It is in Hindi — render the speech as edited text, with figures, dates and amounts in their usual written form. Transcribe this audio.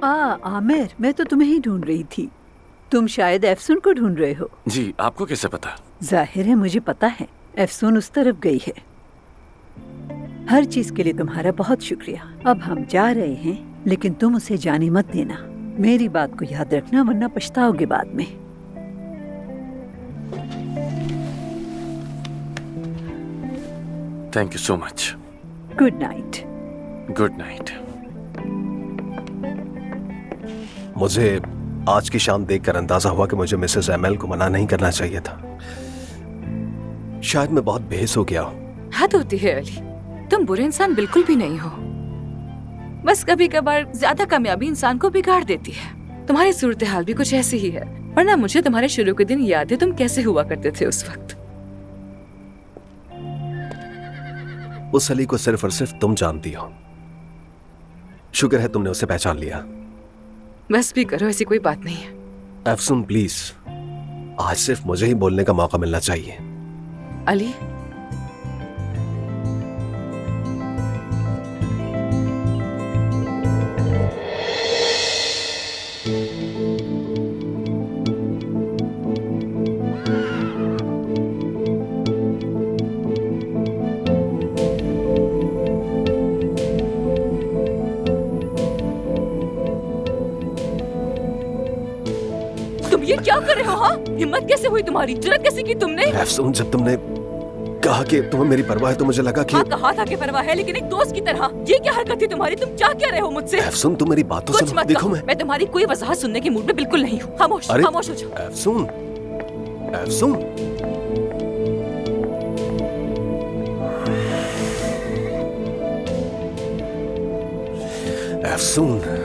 आमिर, मैं तो तुम्हें ही ढूंढ रही थी। तुम शायद अफसून को ढूंढ रहे हो। जी, आपको कैसे पता? जाहिर है मुझे पता है, अफसून उस तरफ गई है। हर चीज के लिए तुम्हारा बहुत शुक्रिया। अब हम जा रहे हैं, लेकिन तुम उसे जाने मत देना। मेरी बात को याद रखना, वरना पछताओगे बाद में। Thank you so much. Good night. Good night. मुझे आज की शाम देखकर अंदाजा हुआ कि मुझे मिसेस एमएल को मना नहीं करना चाहिए था। शायद मैं बहुत बेहस हो गया हूँ। हद होती है अली, तुम बुरे इंसान बिल्कुल भी नहीं हो। बस कभी कभार ज्यादा कामयाबी इंसान को बिगाड़ देती है। तुम्हारी सूरत हाल भी कुछ ऐसी ही है, वरना मुझे तुम्हारे शुरू के दिन याद है तुम कैसे हुआ करते थे उस वक्त। उस अली को सिर्फ और सिर्फ तुम जानती हो। शुक्र है तुमने उसे पहचान लिया। बस भी करो, ऐसी कोई बात नहीं है। अफसून प्लीज, आज सिर्फ मुझे ही बोलने का मौका मिलना चाहिए। अली, ये क्या कर रहे हो? हाँ, हिम्मत कैसे हुई तुम्हारी? जुर्रत कैसे की तुमने? अफसून, जब तुमने कहा कि तुम्हें मेरी परवाह है तो मुझे लगा कि... हाँ, कहा था कि परवाह है, लेकिन एक दोस्त की तरह। ये क्या हरकत थी तुम्हारी? तुम चाह क्या रहे हो मुझसे? अफसून, तुम मेरी बात तो सुनो। देखो, मैं तुम्हारी कोई वजाहत सुनने की मूड में बिल्कुल नहीं हूँ। खामोश खामोश हो जाओ। अफसून, अफसून, अफसून।